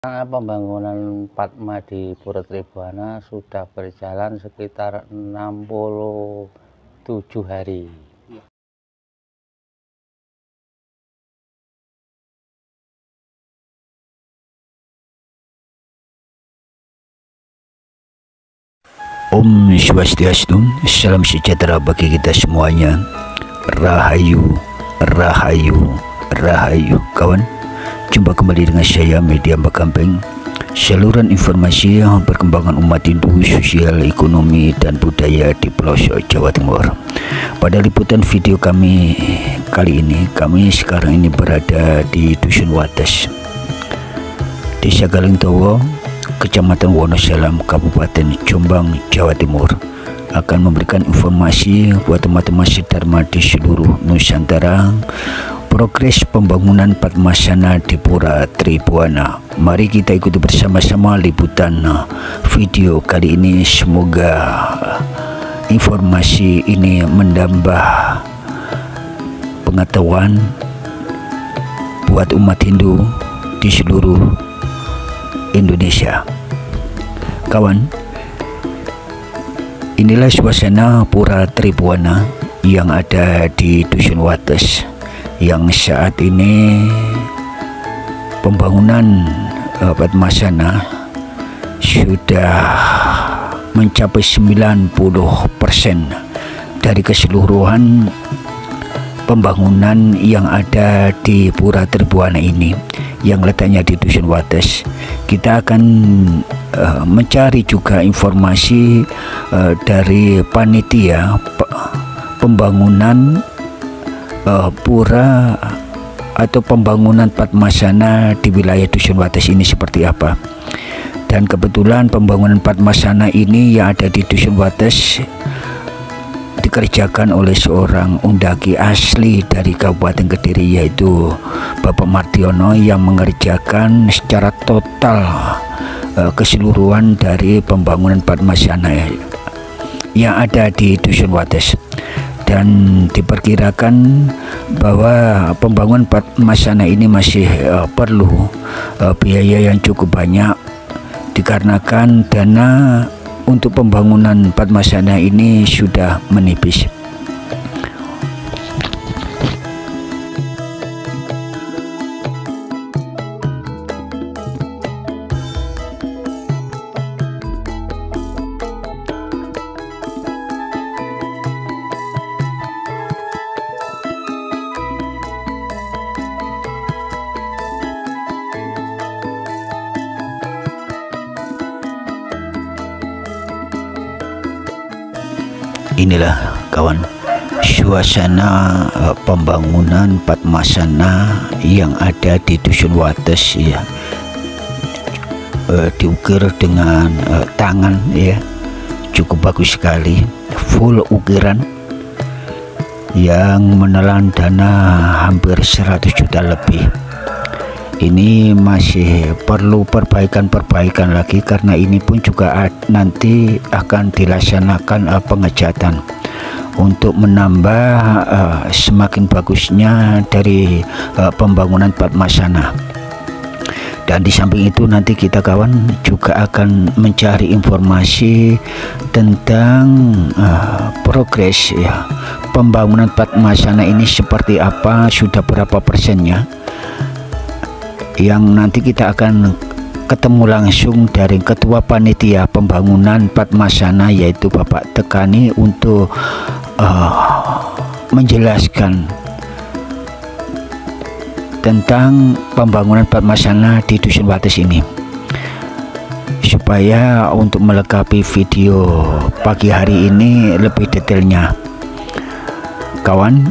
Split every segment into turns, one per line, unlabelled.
Pembangunan Padma di Pura Tribhuwana sudah berjalan sekitar 67 hari.
Om Swastiastu, salam sejahtera bagi kita semuanya. Rahayu, Rahayu, Rahayu. Kawan, jumpa kembali dengan saya Media Mbak Kampeng. Saluran informasi perkembangan umat Hindu, sosial, ekonomi, dan budaya di pelosok Jawa Timur. Pada liputan video kami kali ini, kami sekarang ini berada di Dusun Wates, Desa Galengtowo, Kecamatan Wonosalam, Kabupaten Jombang, Jawa Timur, akan memberikan informasi buat teman-teman sedharma di seluruh Nusantara progres pembangunan Padmasana di Pura Tribhuwana. Mari kita ikuti bersama-sama liputan video kali ini. Semoga informasi ini menambah pengetahuan buat umat Hindu di seluruh Indonesia. Kawan, inilah suasana Pura Tribhuwana yang ada di Dusun Wates, yang saat ini pembangunan Padmasana sudah mencapai 90% dari keseluruhan pembangunan yang ada di Pura Tribhuwana ini, yang letaknya di Dusun Wates. Kita akan mencari juga informasi dari panitia pembangunan pura atau pembangunan Padmasana di wilayah Dusun Wates ini seperti apa. Dan kebetulan pembangunan Padmasana ini yang ada di Dusun Wates dikerjakan oleh seorang undaki asli dari Kabupaten Kediri, yaitu Bapak Mardiono, yang mengerjakan secara total keseluruhan dari pembangunan Padmasana yang ada di Dusun Wates. Dan diperkirakan bahwa pembangunan Padmasana ini masih perlu biaya yang cukup banyak, dikarenakan dana untuk pembangunan Padmasana ini sudah menipis. Inilah kawan suasana pembangunan Padmasana yang ada di Dusun Wates ya. Diukir dengan tangan ya, cukup bagus sekali, full ukiran yang menelan dana hampir 100 juta lebih. Ini masih perlu perbaikan lagi, karena ini pun juga nanti akan dilaksanakan pengecatan untuk menambah semakin bagusnya dari pembangunan Padmasana. Dan di samping itu nanti kita kawan juga akan mencari informasi tentang progres ya pembangunan Padmasana ini seperti apa, sudah berapa persennya, yang nanti kita akan ketemu langsung dari Ketua Panitia Pembangunan Padmasana, yaitu Bapak Tekani, untuk menjelaskan tentang pembangunan Padmasana di Dusun Wates ini, supaya untuk melengkapi video pagi hari ini lebih detailnya. Kawan,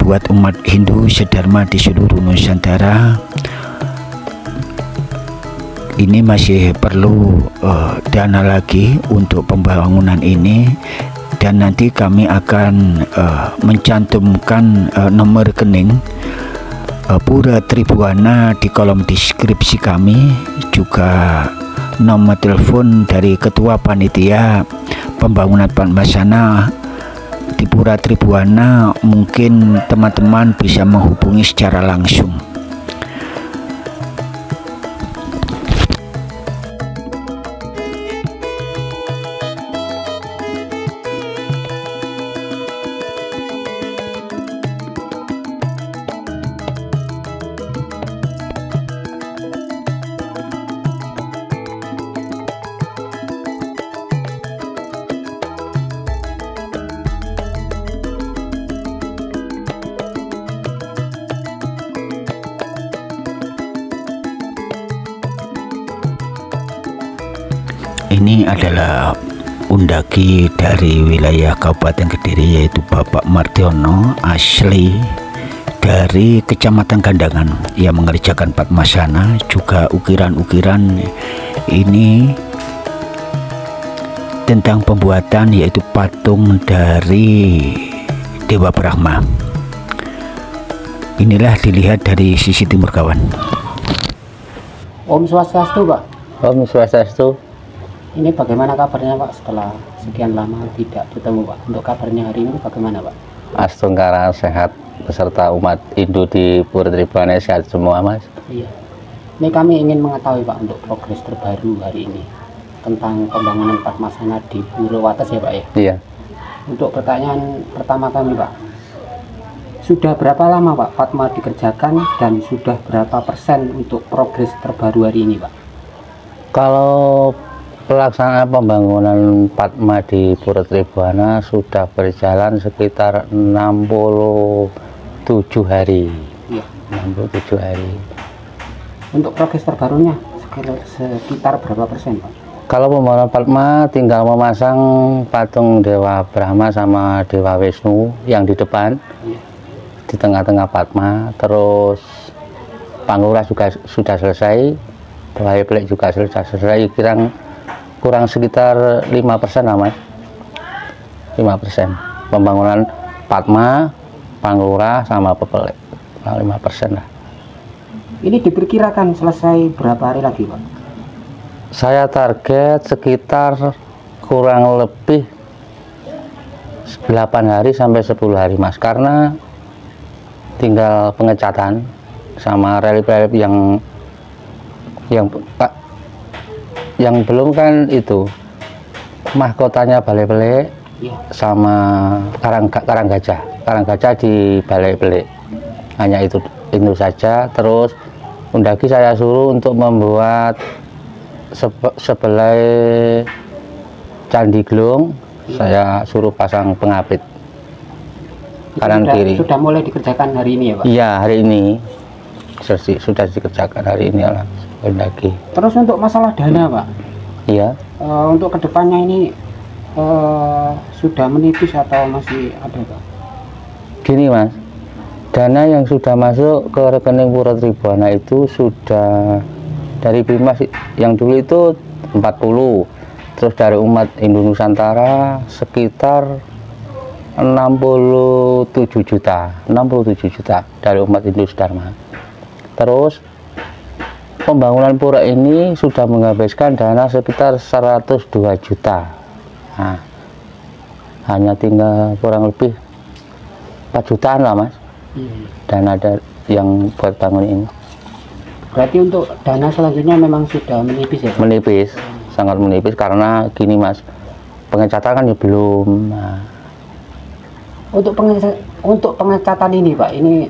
buat umat Hindu sedharma di seluruh Nusantara, ini masih perlu dana lagi untuk pembangunan ini, dan nanti kami akan mencantumkan nomor rekening Pura Tribhuwana di kolom deskripsi kami, juga nomor telepon dari Ketua Panitia Pembangunan Padmasana di Pura Tribhuwana. Mungkin teman-teman bisa menghubungi secara langsung. Ini adalah undaki dari wilayah Kabupaten Kediri, yaitu Bapak Martiono, asli dari Kecamatan Gandangan, yang mengerjakan Padmasana. Juga ukiran-ukiran ini tentang pembuatan, yaitu patung dari Dewa Brahma. Inilah dilihat dari sisi timur, kawan.
Om Swastiastu, Pak.
Om Swastiastu.
Ini bagaimana kabarnya, Pak, setelah sekian lama tidak bertemu, Pak? Untuk kabarnya hari ini bagaimana, Pak?
Astungkara sehat beserta umat Hindu di Pura Tribhuwana sehat semua, Mas.
Iya. Ini kami ingin mengetahui, Pak, untuk progres terbaru hari ini tentang pembangunan Padmasana di Pura Wates, ya, Pak, ya?
Iya.
Untuk pertanyaan pertama kami, Pak, sudah berapa lama, Pak, Padma dikerjakan dan sudah berapa persen untuk progres terbaru hari ini, Pak?
Kalau pelaksanaan pembangunan Padma di Pura Tribhuwana sudah berjalan sekitar 67 hari.
Iya.
67 hari.
Untuk progres terbarunya sekitar berapa persen, Pak?
Kalau pembangunan Padma tinggal memasang patung Dewa Brahma sama Dewa Wisnu yang di depan,
Iya.
di tengah-tengah Padma. Terus Panggura juga sudah selesai, Doai Pelik juga sudah selesai. Kurang sekitar 5% lah, Mas. 5% pembangunan Padma, Panggura sama Pepelik, 5% lah.
Ini diperkirakan selesai berapa hari lagi, Pak?
Saya target sekitar kurang lebih 8 hari sampai 10 hari, Mas, karena tinggal pengecatan sama relief-relief yang belum kan itu mahkotanya Balai Pelik
Iya.
sama karang gajah di Balai Pelik, hanya itu saja. Terus undaki saya suruh untuk membuat sebelai Candi Glung, saya suruh pasang pengapit kanan kiri.
Sudah mulai dikerjakan hari ini, ya, Pak?
Iya, hari ini sudah dikerjakan hari ini lah undaki.
Terus untuk masalah dana, Pak,
Iya.
untuk kedepannya ini sudah menipis atau masih ada, Pak?
Gini, Mas, dana yang sudah masuk ke rekening Pura Tribhuwana itu sudah dari Bimas yang dulu itu 40, terus dari umat Hindu Nusantara sekitar 67 juta dari umat Hindu Dharma. Terus pembangunan pura ini sudah menghabiskan dana sekitar 102 juta. Nah, hanya tinggal kurang lebih 4 jutaan lah, Mas, dana yang buat bangun ini.
Berarti untuk dana selanjutnya memang sudah menipis, ya, Pak?
Menipis, sangat menipis, karena gini, Mas, pengecatan kan ya belum. Nah,
Untuk pengecatan ini, Pak, ini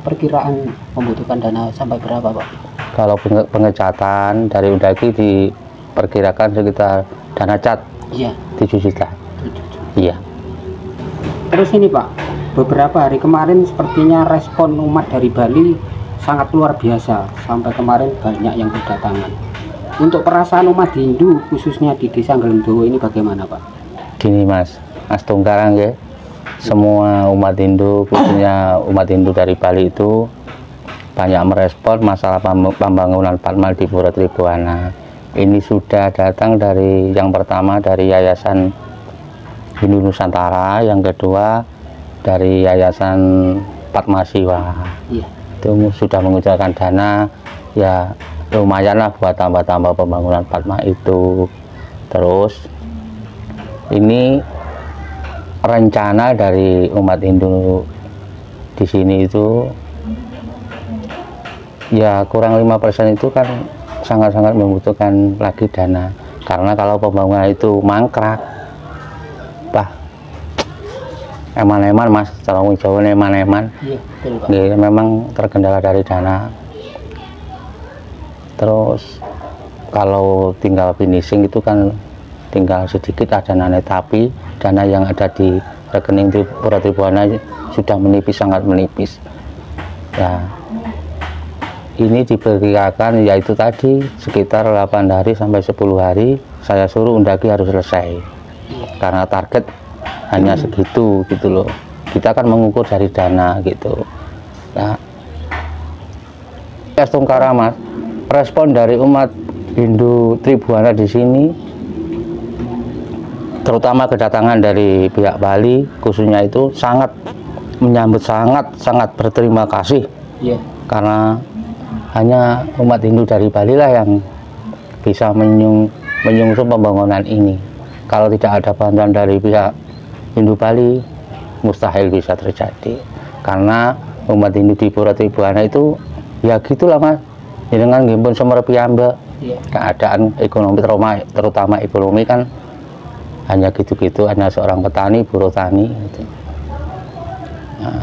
perkiraan membutuhkan dana sampai berapa, Pak?
kalau pengecatan dari undaki diperkirakan sekitar dana cat
Iya.
7 juta. Iya.
Terus ini, Pak, beberapa hari kemarin sepertinya respon umat dari Bali sangat luar biasa. Sampai kemarin banyak yang berdatangan. Untuk perasaan umat Hindu khususnya di Desa Nggelendowo ini bagaimana, Pak?
Gini, Mas, Astungkarang ya, semua umat Hindu, khususnya umat Hindu dari Bali itu banyak merespon masalah pembangunan Padma di Pura Tribhuwana. Ini sudah datang dari yang pertama dari Yayasan Hindu Nusantara, yang kedua dari Yayasan Padmasiwa.
Iya.
Itu sudah mengucurkan dana, ya lumayan lah buat tambah-tambah pembangunan Padma itu. Terus ini rencana dari umat Hindu di sini itu ya kurang 5% itu kan sangat-sangat membutuhkan lagi dana, karena kalau pembangunan itu mangkrak, bah eman-eman, Mas, cara Jawa eman-eman.
Iya, betul, Pak.
Memang terkendala dari dana. Terus kalau tinggal finishing itu kan tinggal sedikit ada dana, tapi dana yang ada di rekening Pura Tribhuwana sudah menipis, sangat menipis. Ya, ini diperkirakan yaitu tadi sekitar 8 hari sampai 10 hari saya suruh undaki harus selesai, karena target hanya segitu gitu loh. Kita kan mengukur dari dana gitu. Nah, Tungkara Mas, respon dari umat Hindu Tribuana di sini, terutama kedatangan dari pihak Bali khususnya itu sangat menyambut, sangat berterima kasih. Karena hanya umat Hindu dari Bali lah yang bisa menyusun pembangunan ini. Kalau tidak ada bantuan dari pihak Hindu Bali, mustahil bisa terjadi. Karena umat Hindu di Pura Tribuana itu ya gitulah Mas, dengan gimpun semer piyambak. Keadaan ekonomi terutama ekonomi kan hanya gitu-gitu, hanya seorang petani, buruh tani gitu. Nah,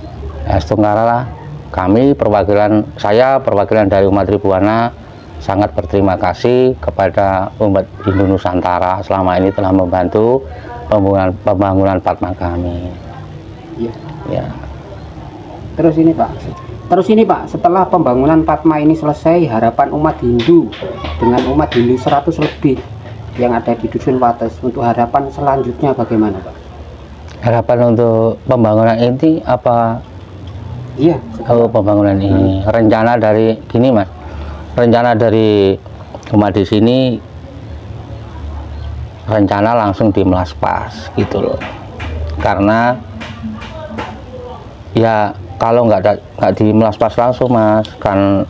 Tungkara lah, kami saya perwakilan dari umat Tribuana sangat berterima kasih kepada umat Hindu Nusantara selama ini telah membantu pembangunan Padma kami. Ya.
Terus ini Pak, setelah pembangunan Padma ini selesai, harapan umat Hindu dengan umat Hindu 100 lebih yang ada di Dusun Wates, untuk harapan selanjutnya bagaimana Pak? Harapan untuk pembangunan ini apa? Iya.
Oh, pembangunan ini rencana dari gini Mas, rencana dari umat di sini, rencana langsung di Melaspas gitu loh. Karena ya kalau nggak di Melaspas langsung Mas, kan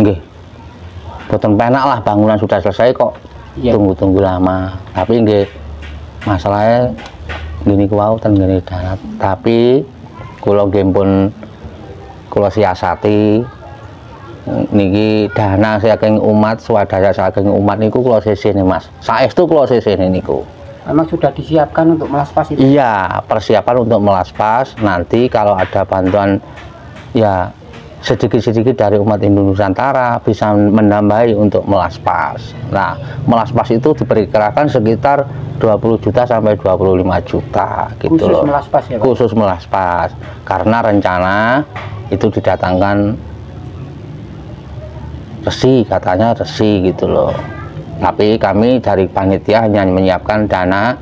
nggih boten penak lah, bangunan sudah selesai kok tunggu lama. Tapi nggih masalahnya gini kuwautan gini darat. Tapi kula nggih pun kula siasati niki dana saking umat, swadaya saking umat niku kula sisihne Mas. Saestu kula sisihne niku.
Memang sudah disiapkan untuk Melaspas itu?
Iya, persiapan untuk Melaspas. Nanti kalau ada bantuan ya sedikit-sedikit dari umat Hindu Nusantara bisa menambahi untuk Melaspas. Nah, Melaspas itu diperkirakan sekitar 20 juta sampai 25 juta gitu
khusus
loh.
Melaspas ya Pak?
Khusus Melaspas. Karena rencana itu didatangkan resi, katanya resi gitu loh. Tapi kami dari panitia hanya menyiapkan dana,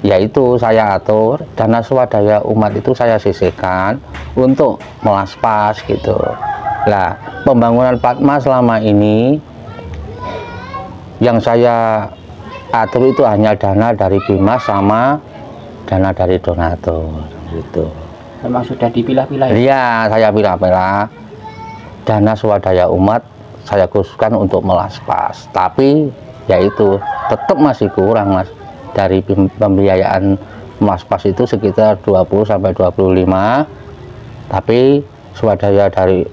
yaitu saya atur dana swadaya umat itu saya sisihkan untuk Melaspas gitu. Nah, pembangunan Padma selama ini yang saya atur itu hanya dana dari Bimas sama dana dari donatur gitu.
Memang sudah dipilah-pilah ya?
Iya, saya pilah-pilah. Dana swadaya umat saya khususkan untuk Melaspas. Tapi yaitu tetap masih kurang Mas. Dari pembiayaan Melaspas itu sekitar 20 sampai 25. Tapi swadaya dari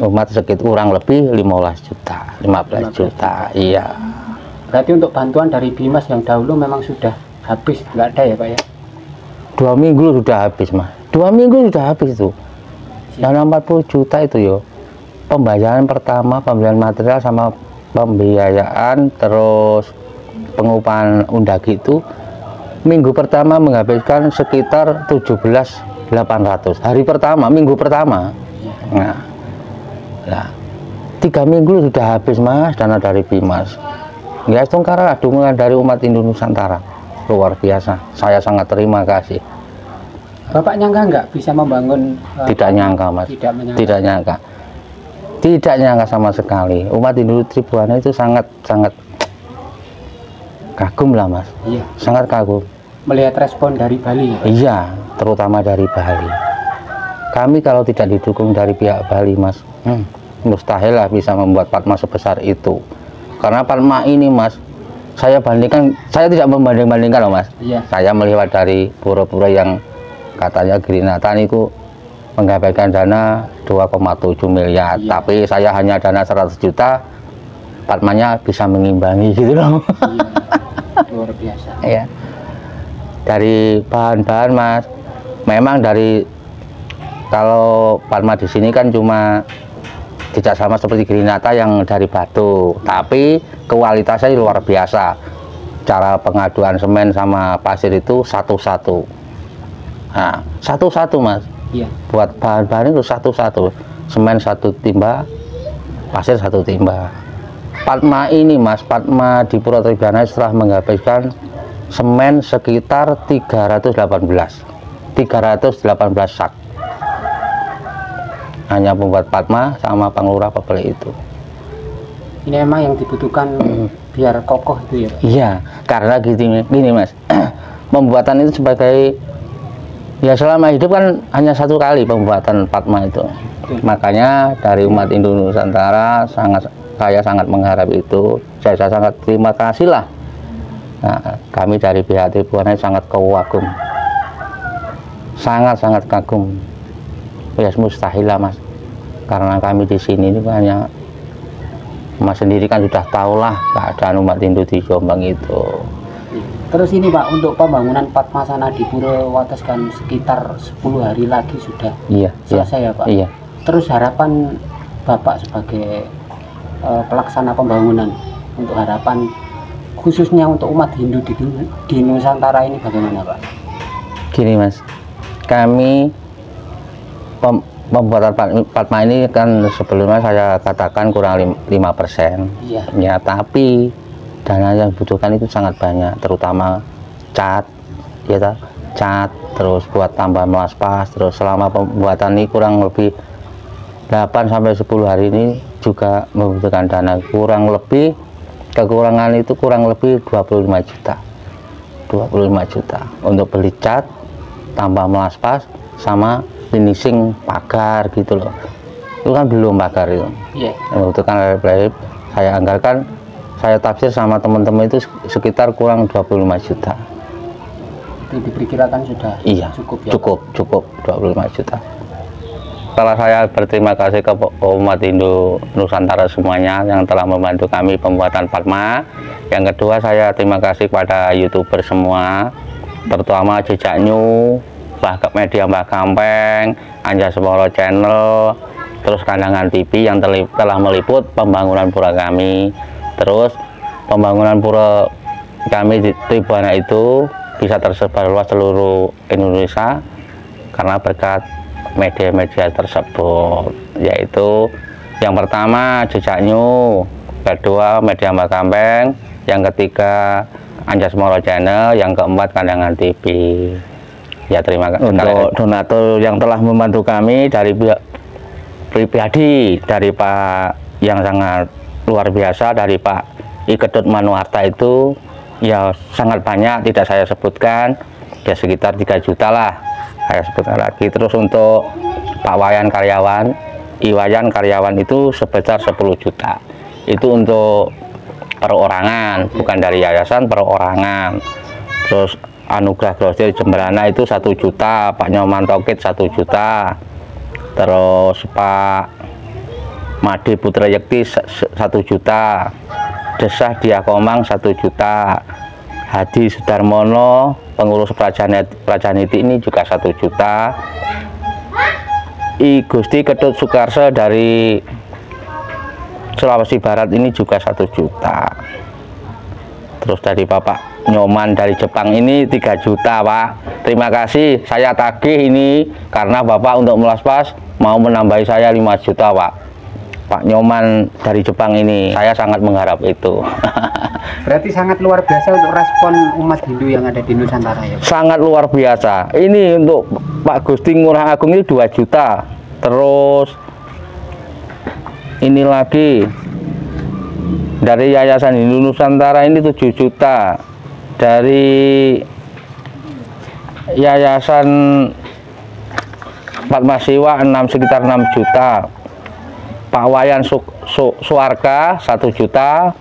umat sekitar kurang lebih 15 juta, 15 juta. Iya.
Berarti untuk bantuan dari Bimas yang dahulu memang sudah habis, nggak ada ya Pak ya?
2 minggu sudah habis Mas. 2 minggu sudah habis itu. Dana 40 juta itu yo. Pembayaran pertama, pembelian material sama pembiayaan, terus pengupahan undaki itu minggu pertama menghabiskan sekitar 17.800 hari pertama, minggu pertama. Nah, 3 minggu sudah habis Mas dana dari Bimas. Ya Tungkara, dukungan dari umat Hindu Nusantara luar biasa. Saya sangat terima kasih.
Bapak nyangka nggak bisa membangun?
Tidak nyangka Mas. Tidak nyangka. Tidak nyangka sama sekali. Umat Hindu Tribuana itu sangat kagum lah Mas.
Iya.
Sangat kagum.
Melihat respon dari Bali.
Iya, terutama dari Bali. Kami kalau tidak didukung dari pihak Bali Mas, mustahil lah bisa membuat Padma sebesar itu. Karena Padma ini Mas, saya tidak membanding-bandingkan loh Mas.
Iya.
Saya melihat dari pura-pura yang katanya Girinata niku menghabiskan dana 2,7 miliar,
iya.
Tapi saya hanya dana 100 juta, Padmanya bisa mengimbangi gitu loh.
Iya, luar biasa.
Iya. Dari bahan-bahan Mas, memang dari kalau Padma di sini kan cuma tidak sama seperti Girinata yang dari batu, tapi kualitasnya luar biasa. Cara pengaduan semen sama pasir itu satu-satu. Nah, satu-satu Mas.
Iya.
Buat bahan-bahan itu satu-satu. Semen 1 timba, pasir 1 timba. Padma ini Mas, Padma di Pura Tribana setelah menghabiskan semen sekitar 318 sak. Hanya pembuat Padma sama pengelura pebeli itu.
Ini emang yang dibutuhkan biar kokoh itu ya Pak?
Iya, karena gini Mas, pembuatan itu sebagai, ya selama hidup kan hanya satu kali pembuatan Padma itu. Makanya dari umat Hindu Nusantara saya sangat mengharap itu. Saya sangat terima kasih lah. Nah, kami dari pihak Tribunai sangat kagum, sangat kagum. Ya mustahil lah Mas, karena kami di sini ini banyak. Mas sendiri kan sudah tahu lah keadaan umat Hindu di Jombang itu.
Terus ini Pak, untuk pembangunan Padmasana di Pura Wates kan sekitar 10 hari lagi sudah selesai ya Pak?
Iya.
Terus harapan Bapak sebagai pelaksana pembangunan, untuk harapan khususnya untuk umat Hindu di Nusantara ini bagaimana Pak? Gini
Mas, kami pembuatan Padma ini kan sebelumnya saya katakan kurang 5%.
Iya.
Ya, tapi dana yang dibutuhkan itu sangat banyak, terutama cat, ya cat, terus buat tambah melaspas, terus selama pembuatan ini kurang lebih 8-10 hari ini juga membutuhkan dana kurang lebih, kekurangan itu kurang lebih 25 juta untuk beli cat, tambah melaspas, sama finishing pagar gitu loh. Itu kan belum pagar itu.
Iya.
Membutuhkan saya anggarkan, saya tafsir sama teman-teman itu sekitar kurang 25 juta.
Itu diperkirakan sudah cukup ya? Cukup 25 juta.
Setelah saya berterima kasih ke umat Hindu Nusantara semuanya yang telah membantu kami pembuatan Padma. Yang kedua, saya terima kasih kepada YouTuber semua, terutama Jejak New, media Mbah Gampeng, Anjasemoro Channel, terus Kandangan TV yang telah meliput pembangunan pura kami. Terus pembangunan pura kami di Tribana itu bisa tersebar luas seluruh Indonesia karena berkat media-media tersebut, yaitu yang pertama Jejak New, kedua media Mbah Gampeng, yang ketiga Anjasemoro Channel, yang keempat Kandangan TV. Ya, terima kasih untuk donatur yang telah membantu kami dari pribadi, dari Pak yang sangat luar biasa, dari Pak Ikedut Manuarta itu ya sangat banyak, tidak saya sebutkan, ya sekitar 3 juta lah saya sebutkan lagi. Terus untuk Pak Wayan karyawan, Iwayan karyawan itu sebesar 10 juta. Itu untuk perorangan, bukan dari yayasan, perorangan. Terus Anugerah Grosir Jemberana itu 1 juta, Pak Nyoman Tokit 1 juta, terus Pak Made Putra Yekti 1 juta, Desah Diakomang 1 juta, Hadi Sudarmono pengurus Prajaniti ini juga 1 juta, I Gusti Ketut Sukarso dari Sulawesi Barat ini juga 1 juta. Terus dari Bapak Nyoman dari Jepang ini 3 juta Pak. Terima kasih, saya tagih ini karena Bapak untuk melaspas mau menambahi saya 5 juta Pak. Pak Nyoman dari Jepang ini, saya sangat mengharap itu.
Berarti sangat luar biasa untuk respon umat Hindu yang ada di Nusantara ya Pak? Sangat
luar biasa. Ini untuk Pak Gusti Ngurah Agung ini 2 juta. Terus ini lagi dari Yayasan Hindu Nusantara ini 7 juta. Dari Yayasan Padmasiwa sekitar 6 juta. Pak Wayan Suwarga 1 juta.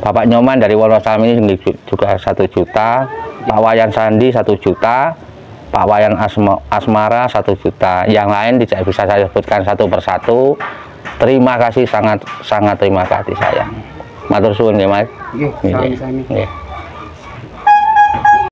Bapak Nyoman dari Wonosami ini juga 1 juta. Pak Wayan Sandi 1 juta. Pak Wayan Asmara 1 juta. Yang lain tidak bisa saya sebutkan satu persatu. Terima kasih, sangat terima kasih saya. Matur suwun nggih Mas.
Nggih, sami-sami.